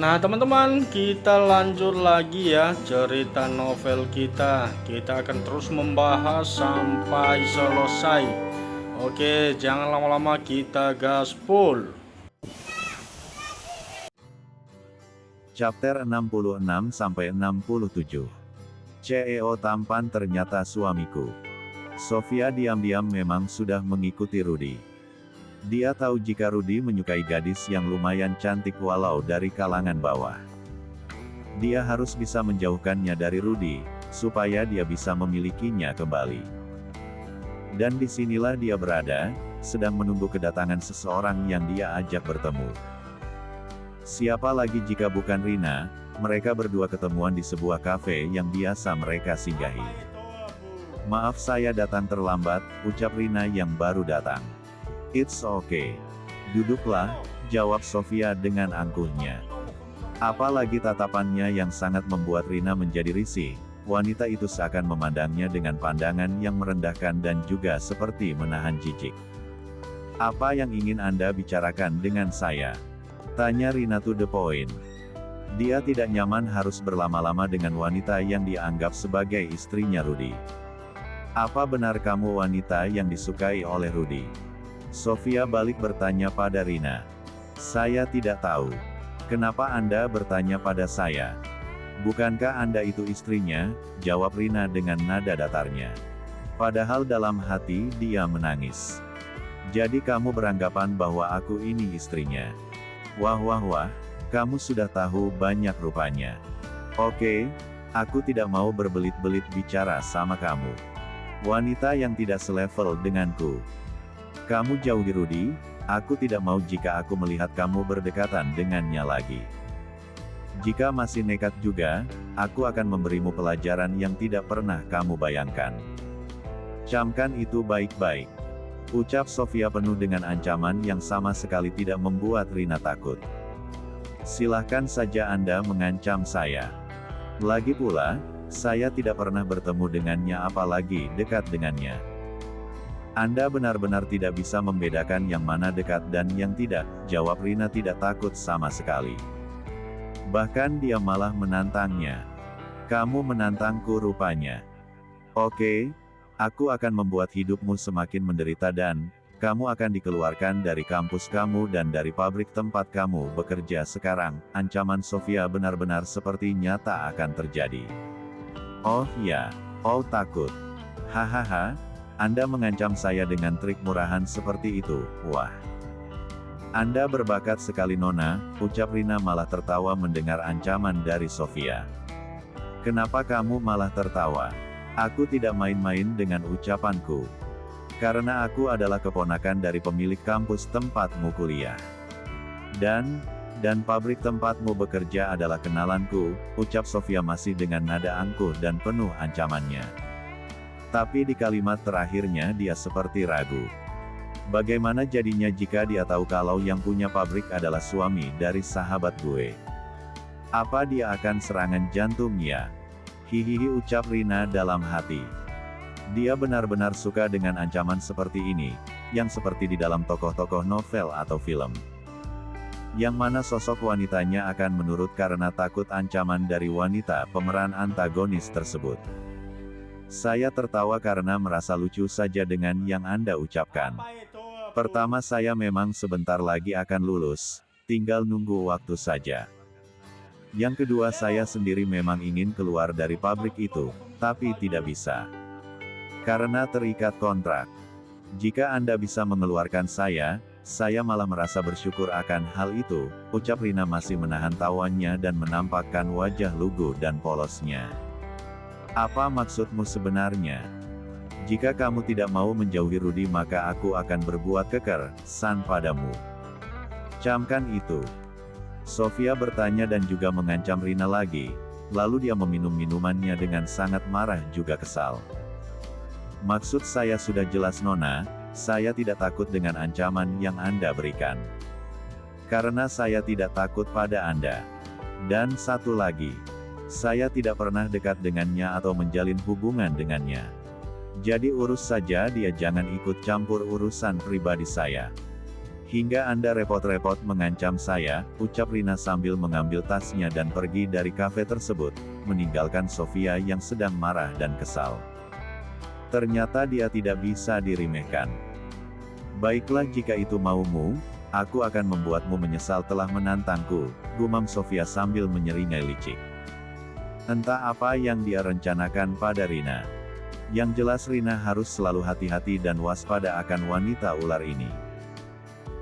Nah, teman-teman, kita lanjut lagi ya cerita novel kita. Kita akan terus membahas sampai selesai. Oke, jangan lama-lama, kita gaspol. Chapter 66-67. CEO tampan ternyata suamiku. Sofia diam-diam memang sudah mengikuti Rudy. Dia tahu jika Rudy menyukai gadis yang lumayan cantik walau dari kalangan bawah. Dia harus bisa menjauhkannya dari Rudy, supaya dia bisa memilikinya kembali. Dan disinilah dia berada, sedang menunggu kedatangan seseorang yang dia ajak bertemu. Siapa lagi jika bukan Rina, mereka berdua ketemuan di sebuah kafe yang biasa mereka singgahi. "Maaf saya datang terlambat," ucap Rina yang baru datang. "It's okay. Duduklah," jawab Sofia dengan angkuhnya. Apalagi tatapannya yang sangat membuat Rina menjadi risih, wanita itu seakan memandangnya dengan pandangan yang merendahkan dan juga seperti menahan jijik. "Apa yang ingin Anda bicarakan dengan saya?" tanya Rina to the point. Dia tidak nyaman harus berlama-lama dengan wanita yang dianggap sebagai istrinya Rudy. "Apa benar kamu wanita yang disukai oleh Rudy?" Sofia balik bertanya pada Rina. "Saya tidak tahu. Kenapa Anda bertanya pada saya? Bukankah Anda itu istrinya?" jawab Rina dengan nada datarnya. Padahal dalam hati dia menangis. "Jadi kamu beranggapan bahwa aku ini istrinya? Wah wah wah, kamu sudah tahu banyak rupanya. Oke, aku tidak mau berbelit-belit bicara sama kamu. Wanita yang tidak selevel denganku. Kamu jauhi Rudy, aku tidak mau jika aku melihat kamu berdekatan dengannya lagi. Jika masih nekat juga, aku akan memberimu pelajaran yang tidak pernah kamu bayangkan. Camkan itu baik-baik," ucap Sofia penuh dengan ancaman yang sama sekali tidak membuat Rina takut. "Silahkan saja Anda mengancam saya. Lagi pula, saya tidak pernah bertemu dengannya apalagi dekat dengannya. Anda benar-benar tidak bisa membedakan yang mana dekat dan yang tidak," jawab Rina tidak takut sama sekali. Bahkan dia malah menantangnya. "Kamu menantangku rupanya. Oke, aku akan membuat hidupmu semakin menderita dan kamu akan dikeluarkan dari kampus kamu dan dari pabrik tempat kamu bekerja sekarang." Ancaman Sofia benar-benar seperti nyata akan terjadi. "Oh ya, oh takut. Hahaha, Anda mengancam saya dengan trik murahan seperti itu, wah. Anda berbakat sekali Nona," ucap Rina malah tertawa mendengar ancaman dari Sofia. "Kenapa kamu malah tertawa? Aku tidak main-main dengan ucapanku. Karena aku adalah keponakan dari pemilik kampus tempatmu kuliah. Dan pabrik tempatmu bekerja adalah kenalanku," ucap Sofia masih dengan nada angkuh dan penuh ancamannya. Tapi di kalimat terakhirnya dia seperti ragu. Bagaimana jadinya jika dia tahu kalau yang punya pabrik adalah suami dari sahabat gue? Apa dia akan serangan jantung ya? Hihihi, ucap Rina dalam hati. Dia benar-benar suka dengan ancaman seperti ini, yang seperti di dalam tokoh-tokoh novel atau film. Yang mana sosok wanitanya akan menurut karena takut ancaman dari wanita pemeran antagonis tersebut. "Saya tertawa karena merasa lucu saja dengan yang Anda ucapkan. Pertama, saya memang sebentar lagi akan lulus, tinggal nunggu waktu saja. Yang kedua, saya sendiri memang ingin keluar dari pabrik itu, tapi tidak bisa. Karena terikat kontrak. Jika Anda bisa mengeluarkan saya malah merasa bersyukur akan hal itu," ucap Rina masih menahan tawannya dan menampakkan wajah lugu dan polosnya. "Apa maksudmu sebenarnya? Jika kamu tidak mau menjauhi Rudy maka aku akan berbuat kekerasan padamu. Camkan itu." Sofia bertanya dan juga mengancam Rina lagi, lalu dia meminum minumannya dengan sangat marah juga kesal. "Maksud saya sudah jelas Nona, saya tidak takut dengan ancaman yang Anda berikan. Karena saya tidak takut pada Anda. Dan satu lagi, saya tidak pernah dekat dengannya atau menjalin hubungan dengannya. Jadi urus saja dia, jangan ikut campur urusan pribadi saya." Hingga Anda repot-repot mengancam saya, ucap Rina sambil mengambil tasnya dan pergi dari kafe tersebut, meninggalkan Sofia yang sedang marah dan kesal. Ternyata dia tidak bisa diremehkan. Baiklah jika itu maumu, aku akan membuatmu menyesal telah menantangku, gumam Sofia sambil menyeringai licik. Entah apa yang dia rencanakan pada Rina. Yang jelas Rina harus selalu hati-hati dan waspada akan wanita ular ini.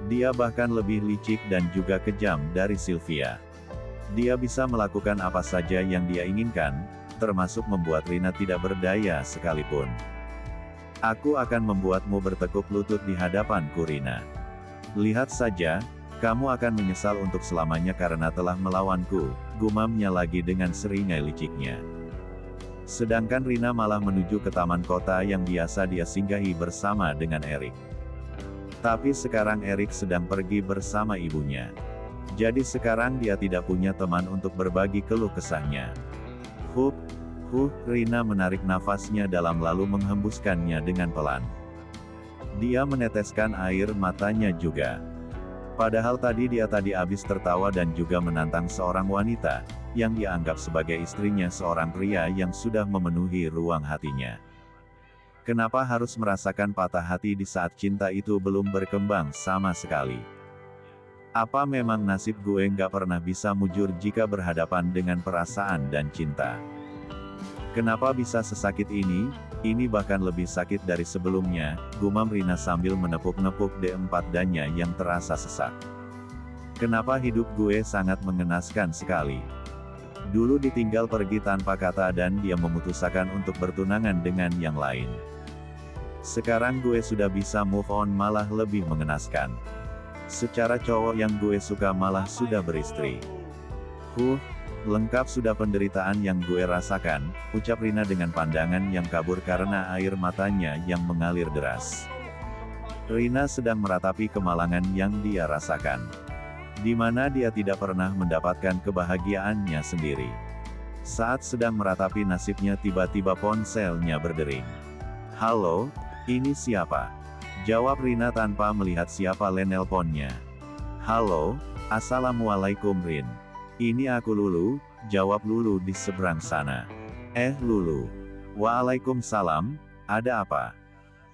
Dia bahkan lebih licik dan juga kejam dari Sylvia. Dia bisa melakukan apa saja yang dia inginkan, termasuk membuat Rina tidak berdaya sekalipun. Aku akan membuatmu bertekuk lutut di hadapanku Rina. Lihat saja, kamu akan menyesal untuk selamanya karena telah melawanku, gumamnya lagi dengan seringai liciknya. Sedangkan Rina malah menuju ke taman kota yang biasa dia singgahi bersama dengan Erik. Tapi sekarang Erik sedang pergi bersama ibunya. Jadi sekarang dia tidak punya teman untuk berbagi keluh kesahnya. Rina menarik nafasnya dalam lalu menghembuskannya dengan pelan. Dia meneteskan air matanya juga. Padahal tadi dia habis tertawa dan juga menantang seorang wanita, yang dia anggap sebagai istrinya seorang pria yang sudah memenuhi ruang hatinya. Kenapa harus merasakan patah hati di saat cinta itu belum berkembang sama sekali? Apa memang nasib gue nggak pernah bisa mujur jika berhadapan dengan perasaan dan cinta? Kenapa bisa sesakit ini? Ini bahkan lebih sakit dari sebelumnya, gumam Rina sambil menepuk-nepuk D4 dannya yang terasa sesak. Kenapa hidup gue sangat mengenaskan sekali? Dulu ditinggal pergi tanpa kata dan dia memutuskan untuk bertunangan dengan yang lain. Sekarang gue sudah bisa move on malah lebih mengenaskan. Secara cowok yang gue suka malah sudah beristri. Lengkap sudah penderitaan yang gue rasakan, ucap Rina dengan pandangan yang kabur karena air matanya yang mengalir deras. Rina sedang meratapi kemalangan yang dia rasakan. Di mana dia tidak pernah mendapatkan kebahagiaannya sendiri. Saat sedang meratapi nasibnya tiba-tiba ponselnya berdering. Halo? Ini siapa? Jawab Rina tanpa melihat siapa nelponnya. Halo, assalamualaikum Rin. Ini aku Lulu, jawab Lulu di seberang sana. Lulu. Waalaikumsalam, ada apa?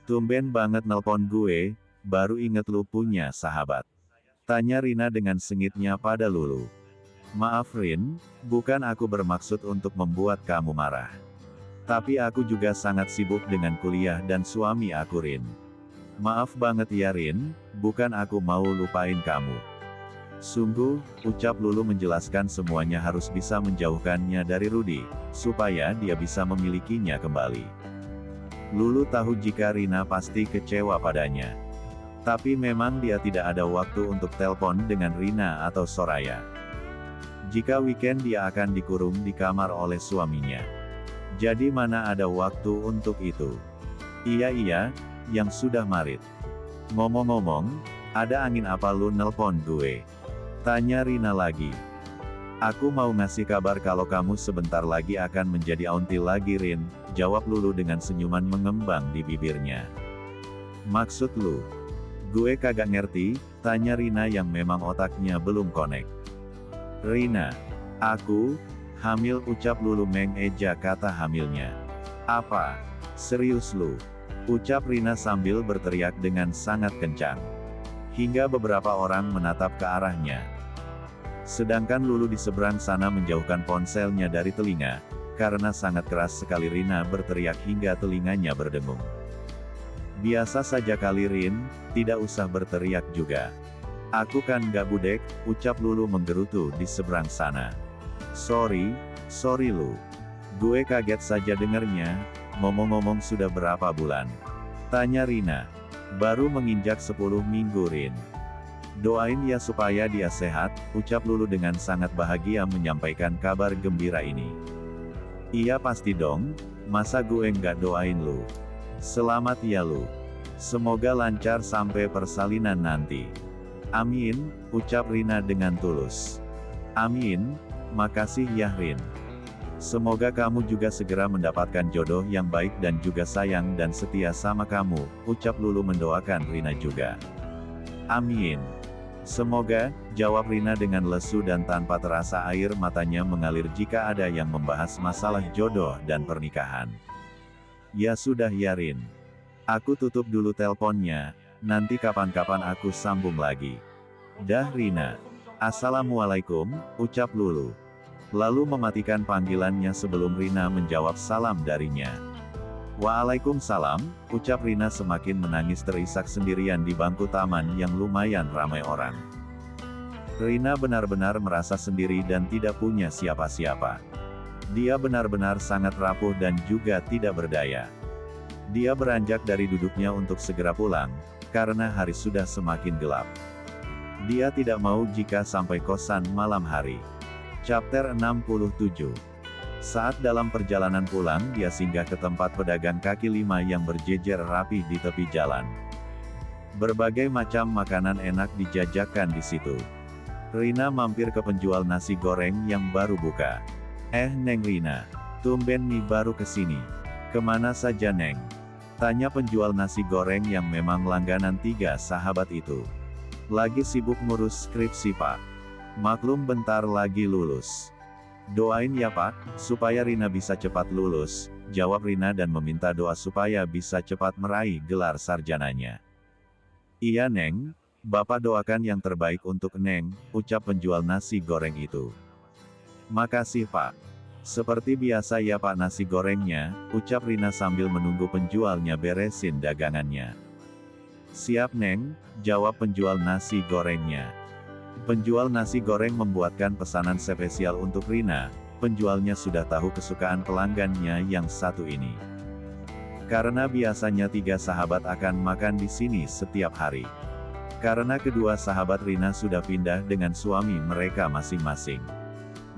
Tumben banget nelpon gue, baru inget lu punya sahabat. Tanya Rina dengan sengitnya pada Lulu. Maaf Rin, bukan aku bermaksud untuk membuat kamu marah. Tapi aku juga sangat sibuk dengan kuliah dan suami aku Rin. Maaf banget ya Rin, bukan aku mau lupain kamu. Sungguh, ucap Lulu menjelaskan semuanya harus bisa menjauhkannya dari Rudy, supaya dia bisa memilikinya kembali. Lulu tahu jika Rina pasti kecewa padanya. Tapi memang dia tidak ada waktu untuk telepon dengan Rina atau Soraya. Jika weekend dia akan dikurung di kamar oleh suaminya. Jadi mana ada waktu untuk itu? Iya, yang sudah marit. Ngomong-ngomong, ada angin apa lu nelpon gue? Tanya Rina lagi. Aku mau ngasih kabar kalau kamu sebentar lagi akan menjadi auntie lagi Rin, jawab Lulu dengan senyuman mengembang di bibirnya. Maksud lu? Gue kagak ngerti, tanya Rina yang memang otaknya belum connect. Rina. Aku hamil ucap Lulu mengeja kata hamilnya. Apa? Serius lu? Ucap Rina sambil berteriak dengan sangat kencang. Hingga beberapa orang menatap ke arahnya. Sedangkan Lulu di seberang sana menjauhkan ponselnya dari telinga, karena sangat keras sekali Rina berteriak hingga telinganya berdengung. Biasa saja kali Rin, tidak usah berteriak juga. Aku kan gak budek, ucap Lulu menggerutu di seberang sana. Sorry Lu. Gue kaget saja dengernya, ngomong-ngomong sudah berapa bulan? Tanya Rina. Baru menginjak 10 minggu Rin. Doain ya supaya dia sehat, ucap Lulu dengan sangat bahagia menyampaikan kabar gembira ini. Iya pasti dong, masa gue nggak doain lu? Selamat ya lu. Semoga lancar sampai persalinan nanti. Amin, ucap Rina dengan tulus. Amin, makasih ya Rin. Semoga kamu juga segera mendapatkan jodoh yang baik dan juga sayang dan setia sama kamu, ucap Lulu mendoakan Rina juga. Amin. Semoga, jawab Rina dengan lesu dan tanpa terasa air matanya mengalir jika ada yang membahas masalah jodoh dan pernikahan. Ya sudah ya Rin. Aku tutup dulu teleponnya, nanti kapan-kapan aku sambung lagi. Dah Rina. Assalamualaikum, ucap Lulu. Lalu mematikan panggilannya sebelum Rina menjawab salam darinya. Waalaikumsalam, ucap Rina semakin menangis terisak sendirian di bangku taman yang lumayan ramai orang. Rina benar-benar merasa sendiri dan tidak punya siapa-siapa. Dia benar-benar sangat rapuh dan juga tidak berdaya. Dia beranjak dari duduknya untuk segera pulang, karena hari sudah semakin gelap. Dia tidak mau jika sampai kosan malam hari. Chapter 67. Saat dalam perjalanan pulang dia singgah ke tempat pedagang kaki lima yang berjejer rapi di tepi jalan. Berbagai macam makanan enak dijajakan di situ. Rina mampir ke penjual nasi goreng yang baru buka. Neng Rina. Tumben nih baru kesini. Kemana saja Neng? Tanya penjual nasi goreng yang memang langganan tiga sahabat itu. Lagi sibuk ngurus skripsi Pak. Maklum bentar lagi lulus. Doain ya Pak, supaya Rina bisa cepat lulus, jawab Rina dan meminta doa supaya bisa cepat meraih gelar sarjananya. Iya Neng, Bapak doakan yang terbaik untuk Neng, ucap penjual nasi goreng itu. Makasih Pak. Seperti biasa ya Pak nasi gorengnya, ucap Rina sambil menunggu penjualnya beresin dagangannya. Siap Neng, jawab penjual nasi gorengnya. Penjual nasi goreng membuatkan pesanan spesial untuk Rina, penjualnya sudah tahu kesukaan pelanggannya yang satu ini. Karena biasanya tiga sahabat akan makan di sini setiap hari. Karena kedua sahabat Rina sudah pindah dengan suami mereka masing-masing.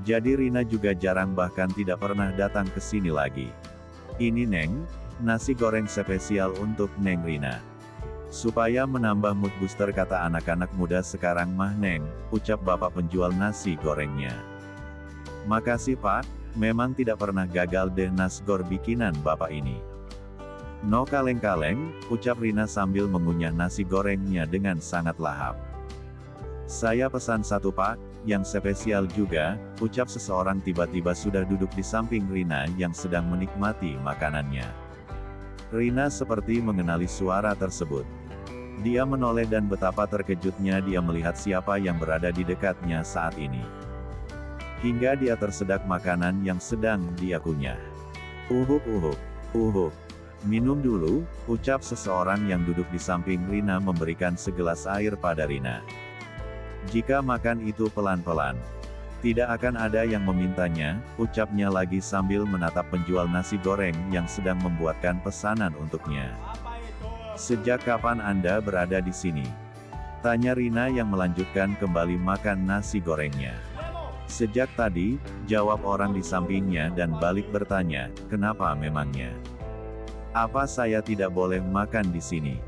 Jadi Rina juga jarang bahkan tidak pernah datang ke sini lagi. Ini Neng, nasi goreng spesial untuk Neng Rina. Supaya menambah mood booster kata anak-anak muda sekarang mah Neng, ucap bapak penjual nasi gorengnya. Makasih Pak, memang tidak pernah gagal deh nasgor bikinan bapak ini. No kaleng-kaleng, ucap Rina sambil mengunyah nasi gorengnya dengan sangat lahap. Saya pesan satu Pak, yang spesial juga, ucap seseorang tiba-tiba sudah duduk di samping Rina yang sedang menikmati makanannya. Rina seperti mengenali suara tersebut. Dia menoleh dan betapa terkejutnya dia melihat siapa yang berada di dekatnya saat ini. Hingga dia tersedak makanan yang sedang dia kunyah. Uhuk. Minum dulu, ucap seseorang yang duduk di samping Rina memberikan segelas air pada Rina. Jika makan itu pelan-pelan, tidak akan ada yang memintanya, ucapnya lagi sambil menatap penjual nasi goreng yang sedang membuatkan pesanan untuknya. Sejak kapan Anda berada di sini? Tanya Rina yang melanjutkan kembali makan nasi gorengnya. Sejak tadi, jawab orang di sampingnya dan balik bertanya, kenapa memangnya? Apa saya tidak boleh makan di sini?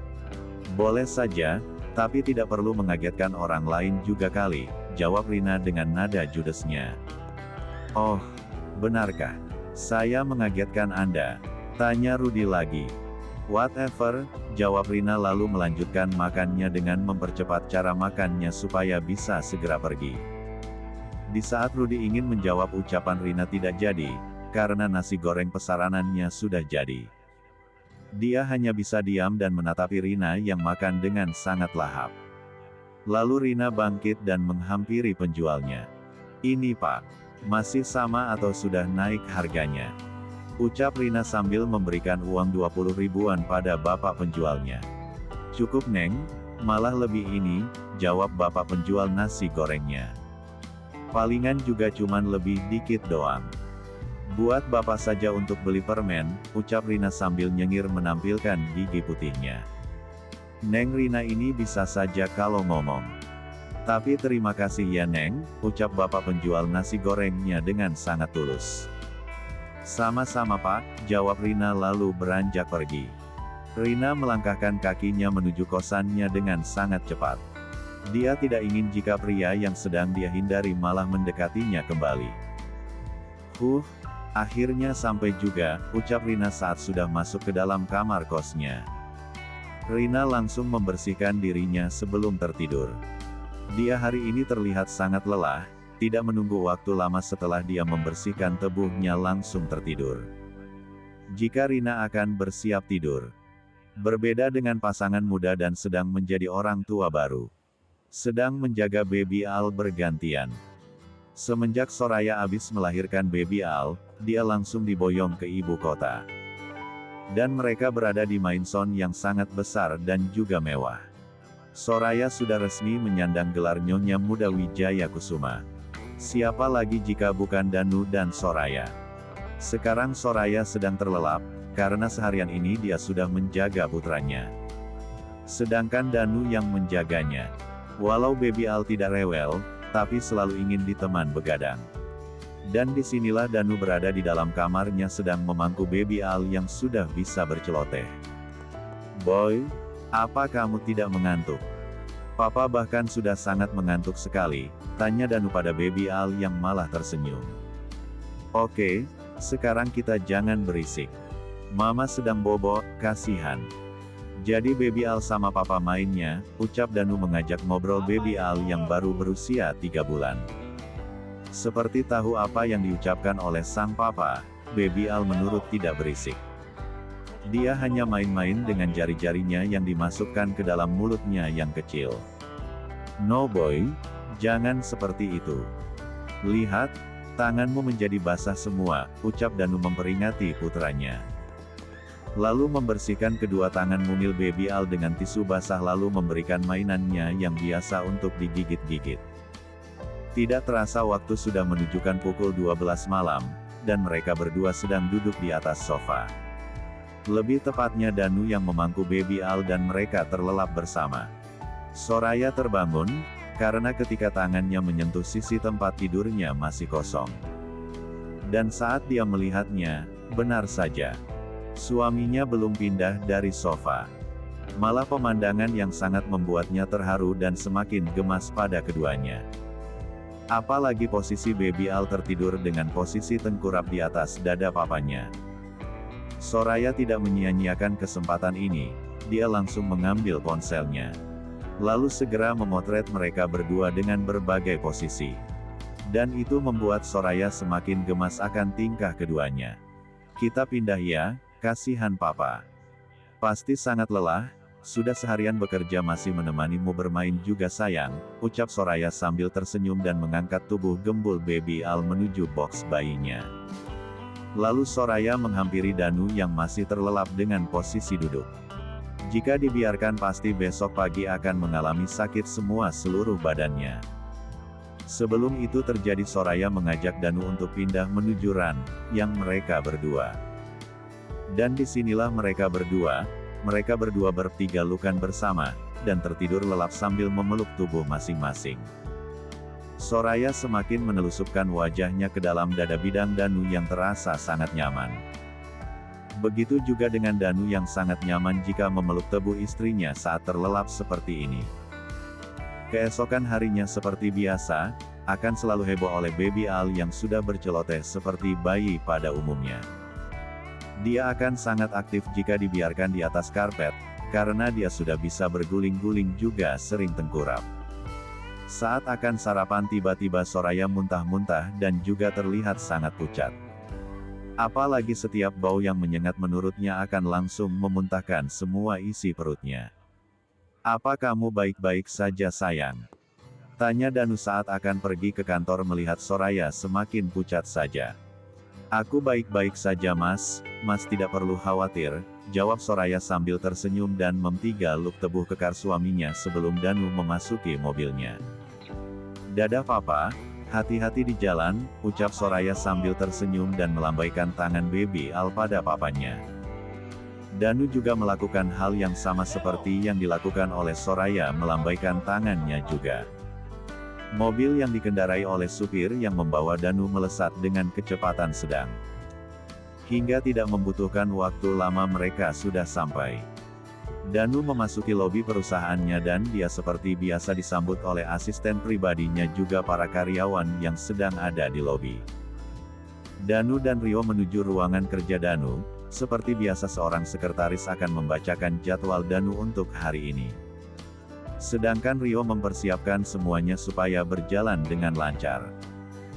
Boleh saja, tapi tidak perlu mengagetkan orang lain juga kali, jawab Rina dengan nada judesnya. Oh, benarkah? Saya mengagetkan Anda? Tanya Rudi lagi. Whatever, jawab Rina lalu melanjutkan makannya dengan mempercepat cara makannya supaya bisa segera pergi. Di saat Rudi ingin menjawab ucapan Rina tidak jadi, karena nasi goreng pesaranannya sudah jadi. Dia hanya bisa diam dan menatapi Rina yang makan dengan sangat lahap. Lalu Rina bangkit dan menghampiri penjualnya. Ini Pak, masih sama atau sudah naik harganya? Ucap Rina sambil memberikan uang 20 ribuan pada bapak penjualnya. Cukup Neng, malah lebih ini, jawab bapak penjual nasi gorengnya. Palingan juga cuman lebih dikit doang. Buat bapak saja untuk beli permen, ucap Rina sambil nyengir menampilkan gigi putihnya. Neng Rina ini bisa saja kalau ngomong. Tapi terima kasih ya Neng, ucap bapak penjual nasi gorengnya dengan sangat tulus. Sama-sama Pak, jawab Rina lalu beranjak pergi. Rina melangkahkan kakinya menuju kosannya dengan sangat cepat. Dia tidak ingin jika pria yang sedang dia hindari malah mendekatinya kembali. Akhirnya sampai juga, ucap Rina saat sudah masuk ke dalam kamar kosnya. Rina langsung membersihkan dirinya sebelum tertidur. Dia hari ini terlihat sangat lelah, tidak menunggu waktu lama setelah dia membersihkan tubuhnya langsung tertidur. Jika Rina akan bersiap tidur. Berbeda dengan pasangan muda dan sedang menjadi orang tua baru. Sedang menjaga baby Al bergantian. Semenjak Soraya habis melahirkan baby Al, dia langsung diboyong ke ibu kota. Dan mereka berada di mansion yang sangat besar dan juga mewah. Soraya sudah resmi menyandang gelar Nyonya Muda Wijaya Kusuma. Siapa lagi jika bukan Danu dan Soraya? Sekarang Soraya sedang terlelap, karena seharian ini dia sudah menjaga putranya. Sedangkan Danu yang menjaganya. Walau baby Al tidak rewel, tapi selalu ingin diteman begadang. Dan disinilah Danu berada di dalam kamarnya sedang memangku baby Al yang sudah bisa berceloteh. "Boy, apa kamu tidak mengantuk? Papa bahkan sudah sangat mengantuk sekali," tanya Danu pada baby Al yang malah tersenyum. "Oke, sekarang kita jangan berisik. Mama sedang bobo, kasihan. Jadi baby Al sama papa mainnya," ucap Danu mengajak ngobrol baby Al yang baru berusia 3 bulan. Seperti tahu apa yang diucapkan oleh sang papa, baby Al menurut tidak berisik. Dia hanya main-main dengan jari-jarinya yang dimasukkan ke dalam mulutnya yang kecil. "No boy, jangan seperti itu. Lihat, tanganmu menjadi basah semua," ucap Danu memperingati putranya. Lalu membersihkan kedua tangan mungil baby Al dengan tisu basah lalu memberikan mainannya yang biasa untuk digigit-gigit. Tidak terasa waktu sudah menunjukkan pukul 12 malam, dan mereka berdua sedang duduk di atas sofa. Lebih tepatnya Danu yang memangku baby Al dan mereka terlelap bersama. Soraya terbangun, karena ketika tangannya menyentuh sisi tempat tidurnya masih kosong. Dan saat dia melihatnya, benar saja. Suaminya belum pindah dari sofa. Malah pemandangan yang sangat membuatnya terharu dan semakin gemas pada keduanya. Apalagi posisi baby Al tertidur dengan posisi tengkurap di atas dada papanya. Soraya tidak menyia-nyiakan kesempatan ini, dia langsung mengambil ponselnya. Lalu segera memotret mereka berdua dengan berbagai posisi. Dan itu membuat Soraya semakin gemas akan tingkah keduanya. "Kita pindah ya, kasihan papa. Pasti sangat lelah, sudah seharian bekerja masih menemanimu bermain juga sayang," ucap Soraya sambil tersenyum dan mengangkat tubuh gembul baby Al menuju box bayinya. Lalu Soraya menghampiri Danu yang masih terlelap dengan posisi duduk. Jika dibiarkan pasti besok pagi akan mengalami sakit semua seluruh badannya. Sebelum itu terjadi Soraya mengajak Danu untuk pindah menuju Ran, yang mereka berdua. Dan disinilah mereka berdua bertiga-lukan bersama, dan tertidur lelap sambil memeluk tubuh masing-masing. Soraya semakin menelusupkan wajahnya ke dalam dada bidang Danu yang terasa sangat nyaman. Begitu juga dengan Danu yang sangat nyaman jika memeluk tubuh istrinya saat terlelap seperti ini. Keesokan harinya seperti biasa, akan selalu heboh oleh baby Al yang sudah berceloteh seperti bayi pada umumnya. Dia akan sangat aktif jika dibiarkan di atas karpet, karena dia sudah bisa berguling-guling juga sering tengkurap. Saat akan sarapan tiba-tiba Soraya muntah-muntah dan juga terlihat sangat pucat. Apalagi setiap bau yang menyengat menurutnya akan langsung memuntahkan semua isi perutnya. "Apa kamu baik-baik saja sayang?" tanya Danu saat akan pergi ke kantor melihat Soraya semakin pucat saja. "Aku baik-baik saja mas tidak perlu khawatir," jawab Soraya sambil tersenyum dan menggaluk tubuh kekar suaminya sebelum Danu memasuki mobilnya. "Dadah papa, hati-hati di jalan," ucap Soraya sambil tersenyum dan melambaikan tangan baby Al pada papanya. Danu juga melakukan hal yang sama seperti yang dilakukan oleh Soraya, melambaikan tangannya juga. Mobil yang dikendarai oleh supir yang membawa Danu melesat dengan kecepatan sedang. Hingga tidak membutuhkan waktu lama mereka sudah sampai. Danu memasuki lobi perusahaannya dan dia seperti biasa disambut oleh asisten pribadinya juga para karyawan yang sedang ada di lobi. Danu dan Rio menuju ruangan kerja Danu. Seperti biasa seorang sekretaris akan membacakan jadwal Danu untuk hari ini. Sedangkan Rio mempersiapkan semuanya supaya berjalan dengan lancar.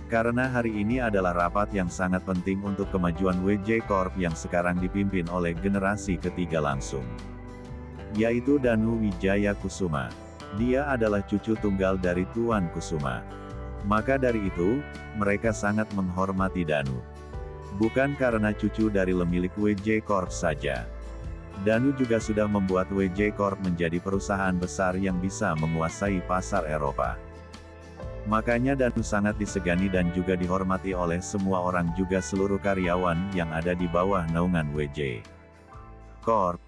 Karena hari ini adalah rapat yang sangat penting untuk kemajuan WJ Corp yang sekarang dipimpin oleh generasi ketiga langsung. Yaitu Danu Wijaya Kusuma. Dia adalah cucu tunggal dari Tuan Kusuma. Maka dari itu, mereka sangat menghormati Danu. Bukan karena cucu dari pemilik WJ Corp saja. Danu juga sudah membuat WJ Corp menjadi perusahaan besar yang bisa menguasai pasar Eropa. Makanya Danu sangat disegani dan juga dihormati oleh semua orang juga seluruh karyawan yang ada di bawah naungan WJ Corp.